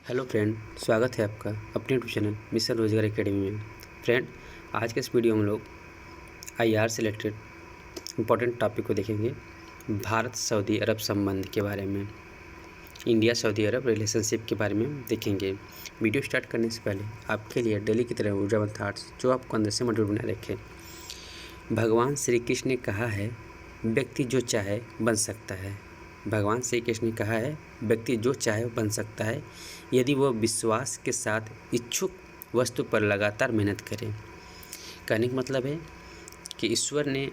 Hello friend, स्वागत है आपका अपने यूट्यूब चैनल मिशन रोजगार एकेडमी में। फ्रेंड, आज के इस वीडियो में हम लोग आईआर से रिलेटेड इम्पोर्टेंट टॉपिक को देखेंगे। भारत सऊदी अरब संबंध के बारे में, इंडिया सऊदी अरब रिलेशनशिप के बारे में देखेंगे। वीडियो स्टार्ट करने से पहले आपके लिए डेली की तरह ऊर्जावान थॉट्स जो आपको अंदर से मोटिवेट बनाए रखें। भगवान श्री कृष्ण ने कहा है, व्यक्ति जो चाहे बन सकता है। भगवान श्री कृष्ण ने कहा है, व्यक्ति जो चाहे बन सकता है यदि वह विश्वास के साथ इच्छुक वस्तु पर लगातार मेहनत करे। कहने का मतलब है कि ईश्वर ने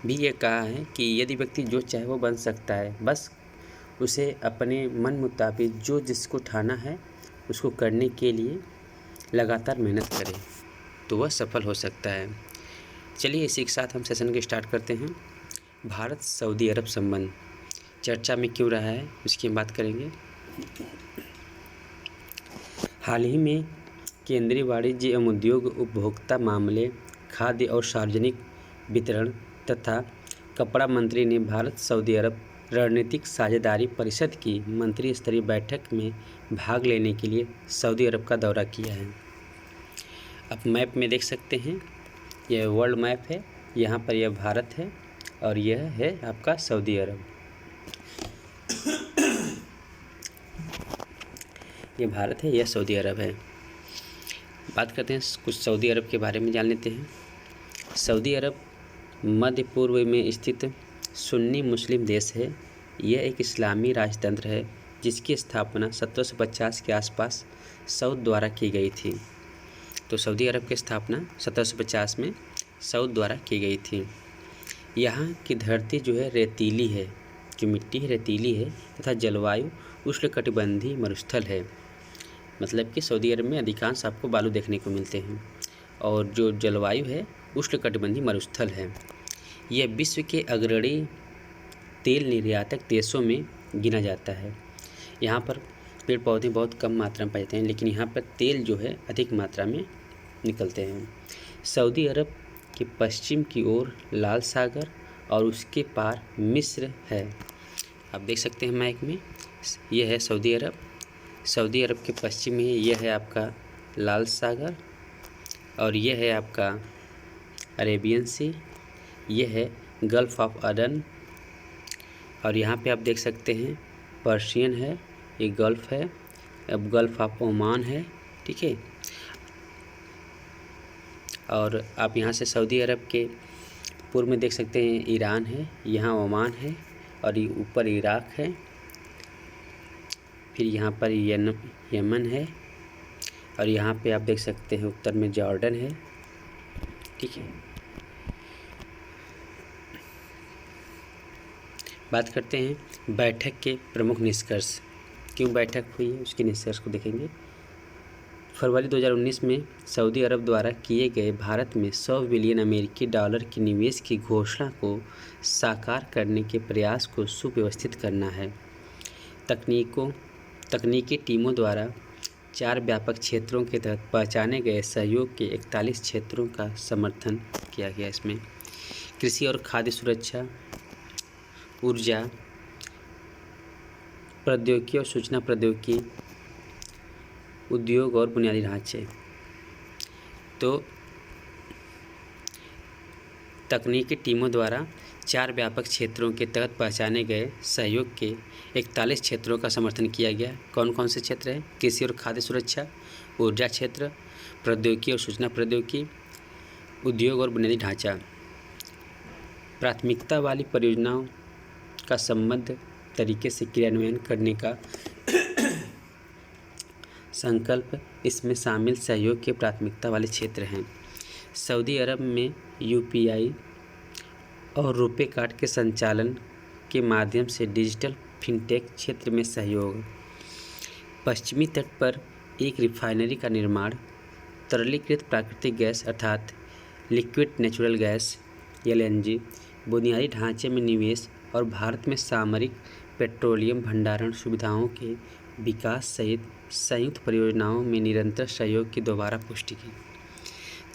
भी ये कहा है कि यदि व्यक्ति जो चाहे वो बन सकता है, बस उसे अपने मन मुताबिक जो जिसको ठाना है उसको करने के लिए लगातार मेहनत करे तो वह सफल हो सकता है। चलिए इसी के साथ हम सेशन के स्टार्ट करते हैं। भारत सऊदी अरब संबंध चर्चा में क्यों रहा है उसकी हम बात करेंगे। हाल ही में केंद्रीय वाणिज्य एवं उद्योग, उपभोक्ता मामले, खाद्य और सार्वजनिक वितरण तथा कपड़ा मंत्री ने भारत सऊदी अरब रणनीतिक साझेदारी परिषद की मंत्री स्तरीय बैठक में भाग लेने के लिए सऊदी अरब का दौरा किया है। आप मैप में देख सकते हैं, यह वर्ल्ड मैप है। यहाँ पर यह भारत है और यह है आपका सऊदी अरब। ये भारत है, यह सऊदी अरब है। बात करते हैं कुछ सऊदी अरब के बारे में, जान लेते हैं। सऊदी अरब मध्य पूर्व में स्थित सुन्नी मुस्लिम देश है। यह एक इस्लामी राजतंत्र है जिसकी स्थापना 1750 के आसपास सऊद द्वारा की गई थी। तो सऊदी अरब की स्थापना 1750 में सऊद द्वारा की गई थी। यहाँ की धरती जो है रेतीली है, जो मिट्टी है रेतीली है तथा जलवायु उष्णकटिबंधीय मरुस्थल है। मतलब कि सऊदी अरब में अधिकांश आपको बालू देखने को मिलते हैं और जो जलवायु है उष्णकटिबंधीय मरुस्थल है। यह विश्व के अग्रणी तेल निर्यातक देशों में गिना जाता है। यहाँ पर पेड़ पौधे बहुत कम मात्रा में पाए जाते हैं, लेकिन यहाँ पर तेल जो है अधिक मात्रा में निकलते हैं। सऊदी अरब के पश्चिम की ओर लाल सागर और उसके पार मिस्र है। आप देख सकते हैं मैप में, यह है सऊदी अरब। सऊदी अरब के पश्चिम में यह है आपका लाल सागर और यह है आपका अरेबियन सी, यह है गल्फ़ ऑफ अदन और यहाँ पे आप देख सकते हैं पर्शियन है, ये गल्फ़ है, अब गल्फ़ ऑफ ओमान है, ठीक है। और आप यहाँ से सऊदी अरब के पूर्व में देख सकते हैं ईरान है, यहाँ ओमान है और ये ऊपर इराक है। फिर यहाँ पर यमन है और यहाँ पे आप देख सकते हैं उत्तर में जॉर्डन है, ठीक है। बात करते हैं बैठक के प्रमुख निष्कर्ष, क्यों बैठक हुई है उसके निष्कर्ष को देखेंगे। फरवरी 2019 में सऊदी अरब द्वारा किए गए भारत में 100 बिलियन अमेरिकी डॉलर की निवेश की घोषणा को साकार करने के प्रयास को सुव्यवस्थित करना है। तकनीकी टीमों द्वारा 4 व्यापक क्षेत्रों के तहत पहचाने गए सहयोग के 41 क्षेत्रों का समर्थन किया गया। इसमें कृषि और खाद्य सुरक्षा, ऊर्जा, प्रौद्योगिकी और सूचना प्रौद्योगिकी, उद्योग और बुनियादी ढांचे। तो तकनीकी टीमों द्वारा 4 व्यापक क्षेत्रों के तहत पहचाने गए सहयोग के 41 क्षेत्रों का समर्थन किया गया। कौन कौन से क्षेत्र हैं? कृषि और खाद्य सुरक्षा, ऊर्जा क्षेत्र, प्रौद्योगिकी और सूचना प्रौद्योगिकी, उद्योग और बुनियादी ढांचा। प्राथमिकता वाली परियोजनाओं का संबद्ध तरीके से क्रियान्वयन करने का संकल्प, इसमें शामिल सहयोग के प्राथमिकता वाले क्षेत्र हैं। सऊदी अरब में यूपीआई और रुपे कार्ड के संचालन के माध्यम से डिजिटल फिनटेक क्षेत्र में सहयोग। पश्चिमी तट पर एक रिफाइनरी का निर्माण, तरलीकृत प्राकृतिक गैस अर्थात लिक्विड नेचुरल गैस एलएनजी, बुनियादी ढांचे में निवेश और भारत में सामरिक पेट्रोलियम भंडारण सुविधाओं के विकास सहित संयुक्त परियोजनाओं में निरंतर सहयोग की दोबारा पुष्टि की।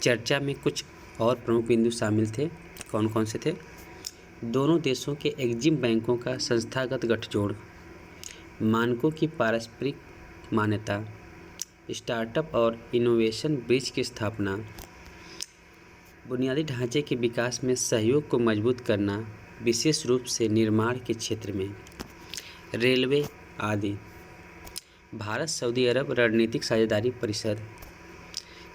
चर्चा में कुछ और प्रमुख बिंदु शामिल थे। कौन कौन से थे? दोनों देशों के एग्जिम बैंकों का संस्थागत गठजोड़, मानकों की पारस्परिक मान्यता, स्टार्टअप और इनोवेशन ब्रिज की स्थापना, बुनियादी ढांचे के विकास में सहयोग को मजबूत करना, विशेष रूप से निर्माण के क्षेत्र में, रेलवे आदि। भारत सऊदी अरब रणनीतिक साझेदारी परिषद,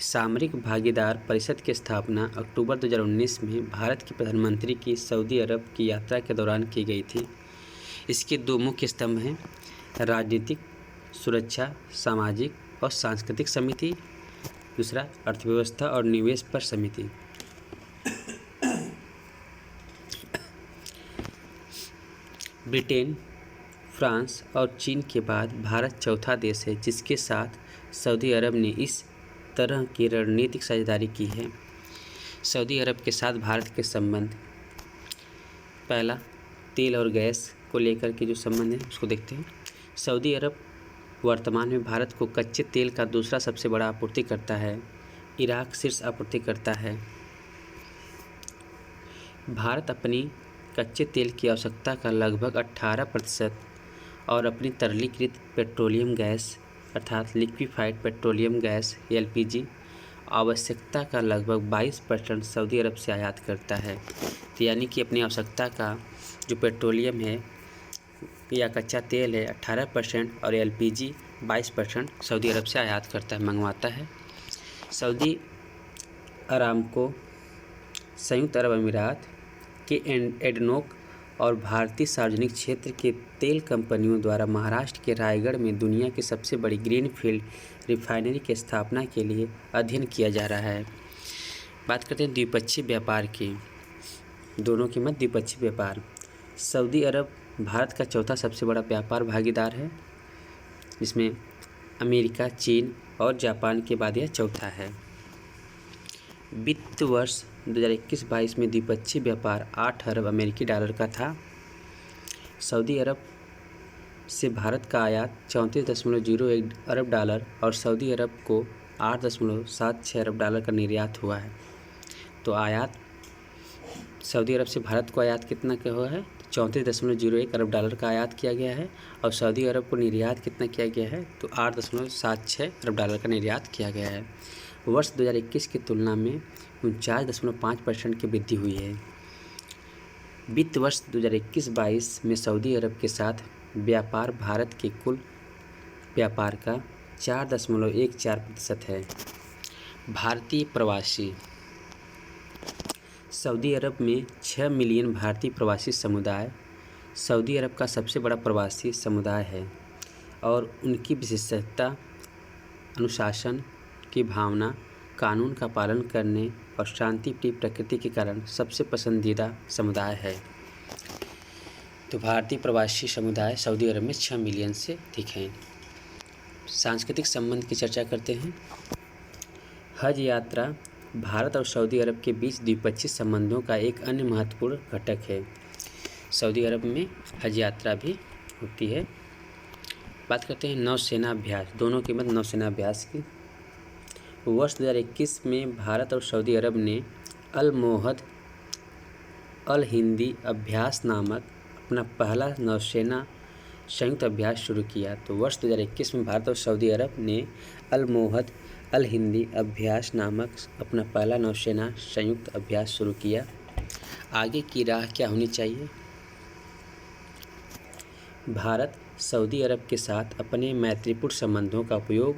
सामरिक भागीदार परिषद की स्थापना अक्टूबर 2019 में भारत के प्रधानमंत्री की सऊदी अरब की यात्रा के दौरान की गई थी। इसके दो मुख्य स्तंभ हैं, राजनीतिक सुरक्षा, सामाजिक और सांस्कृतिक समिति, दूसरा अर्थव्यवस्था और निवेश पर समिति। ब्रिटेन, फ्रांस और चीन के बाद भारत चौथा देश है जिसके साथ सऊदी अरब ने इस तरह की रणनीतिक साझेदारी की है। सऊदी अरब के साथ भारत के संबंध, पहला तेल और गैस को लेकर के जो संबंध है उसको देखते हैं। सऊदी अरब वर्तमान में भारत को कच्चे तेल का दूसरा सबसे बड़ा आपूर्तिकर्ता है। इराक शीर्ष आपूर्तिकर्ता है। भारत अपनी कच्चे तेल की आवश्यकता का लगभग 18% और अपनी तरलीकृत पेट्रोलियम गैस अर्थात लिक्विफाइड पेट्रोलियम गैस LPG आवश्यकता का लगभग 22% सऊदी अरब से आयात करता है। तो यानी कि अपनी आवश्यकता का जो पेट्रोलियम है या कच्चा तेल है 18% और LPG 22% सऊदी अरब से आयात करता है, मंगवाता है। सऊदी अरामको संयुक्त अरब अमीरात के एडनोक और भारतीय सार्वजनिक क्षेत्र के तेल कंपनियों द्वारा महाराष्ट्र के रायगढ़ में दुनिया की सबसे बड़ी ग्रीनफील्ड रिफाइनरी की स्थापना के लिए अध्ययन किया जा रहा है। बात करते हैं द्विपक्षीय व्यापार की। दोनों के मध्य द्विपक्षीय व्यापार, सऊदी अरब भारत का चौथा सबसे बड़ा व्यापार भागीदार है, जिसमें अमेरिका, चीन और जापान के बाद यह चौथा है। वित्त वर्ष 2021-22 में द्विपक्षीय व्यापार 8 अरब अमेरिकी डॉलर का था। सऊदी अरब से भारत का आयात 34.01 अरब डॉलर और सऊदी अरब को 8.76 अरब डॉलर का निर्यात हुआ है। तो आयात सऊदी अरब से भारत को आयात कितना क्या हुआ है? 34.01 अरब डॉलर का आयात किया गया है और सऊदी अरब को निर्यात कितना किया गया है? तो 8.76 अरब डॉलर का निर्यात किया गया है। वर्ष 2021 की तुलना में 49.5% की वृद्धि हुई है। वित्त वर्ष 2021-22 में सऊदी अरब के साथ व्यापार भारत के कुल व्यापार का 4.14% है। भारतीय प्रवासी, सऊदी अरब में 6 मिलियन भारतीय प्रवासी समुदाय सऊदी अरब का सबसे बड़ा प्रवासी समुदाय है और उनकी विशेषता अनुशासन की भावना, कानून का पालन करने और शांतिप्रिय प्रकृति के कारण सबसे पसंदीदा समुदाय है। तो भारतीय प्रवासी समुदाय सऊदी अरब में 6 मिलियन से अधिक हैं। सांस्कृतिक संबंध की चर्चा करते हैं। हज यात्रा भारत और सऊदी अरब के बीच द्विपक्षीय संबंधों का एक अन्य महत्वपूर्ण घटक है। सऊदी अरब में हज यात्रा भी होती है। बात करते हैं नौसेना अभ्यास, दोनों के मध्य नौसेना अभ्यास की। वर्ष 2021 में भारत और सऊदी अरब ने अल मोहद अल हिंदी अभ्यास नामक अपना पहला नौसेना संयुक्त अभ्यास शुरू किया। तो वर्ष 2021 में भारत और सऊदी अरब ने अल मोहद अल हिंदी अभ्यास नामक अपना पहला नौसेना संयुक्त अभ्यास शुरू किया। आगे की राह क्या होनी चाहिए? भारत सऊदी अरब के साथ अपने मैत्रीपूर्ण संबंधों का उपयोग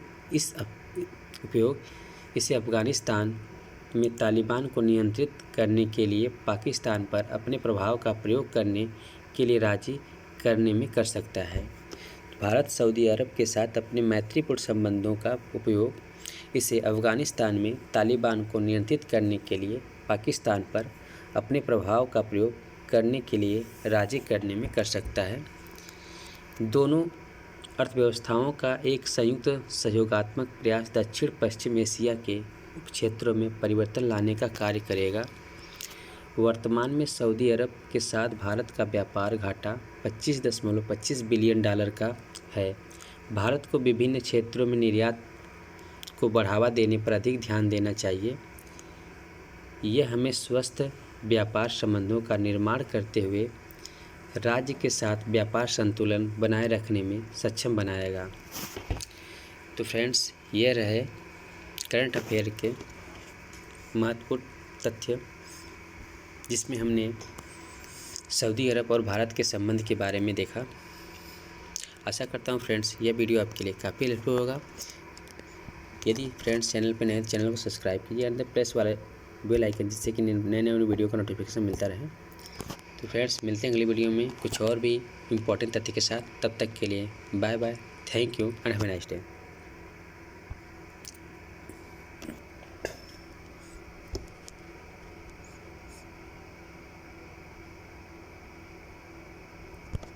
इसे अफ़गानिस्तान में तालिबान को नियंत्रित करने के लिए पाकिस्तान पर अपने प्रभाव का प्रयोग करने के लिए राजी करने में कर सकता है। भारत सऊदी अरब के साथ अपने मैत्रीपूर्ण संबंधों का उपयोग इसे अफ़गानिस्तान में तालिबान को नियंत्रित करने के लिए पाकिस्तान पर अपने प्रभाव का प्रयोग करने के लिए राजी करने में कर सकता है। दोनों अर्थव्यवस्थाओं का एक संयुक्त सहयोगात्मक प्रयास दक्षिण पश्चिम एशिया के उपक्षेत्रों में परिवर्तन लाने का कार्य करेगा। वर्तमान में सऊदी अरब के साथ भारत का व्यापार घाटा 25.25 बिलियन डॉलर का है। भारत को विभिन्न क्षेत्रों में निर्यात को बढ़ावा देने पर अधिक ध्यान देना चाहिए। यह हमें स्वस्थ व्यापार संबंधों का निर्माण करते हुए राज्य के साथ व्यापार संतुलन बनाए रखने में सक्षम बनाएगा। तो फ्रेंड्स, ये रहे करंट अफेयर के महत्वपूर्ण तथ्य, जिसमें हमने सऊदी अरब और भारत के संबंध के बारे में देखा। आशा करता हूँ फ्रेंड्स यह वीडियो आपके लिए काफ़ी हेल्पफुल होगा। यदि फ्रेंड्स चैनल पर नए हैं तो चैनल को सब्सक्राइब कीजिए, अंदर प्रेस वाले बेल आइकन, जिससे कि नए नए वीडियो का नोटिफिकेशन मिलता रहे। तो फ्रेंड्स, मिलते हैं अगली वीडियो में कुछ और भी इम्पोर्टेंट तथ्य के साथ। तब तक के लिए bye bye, thank you and have a nice day.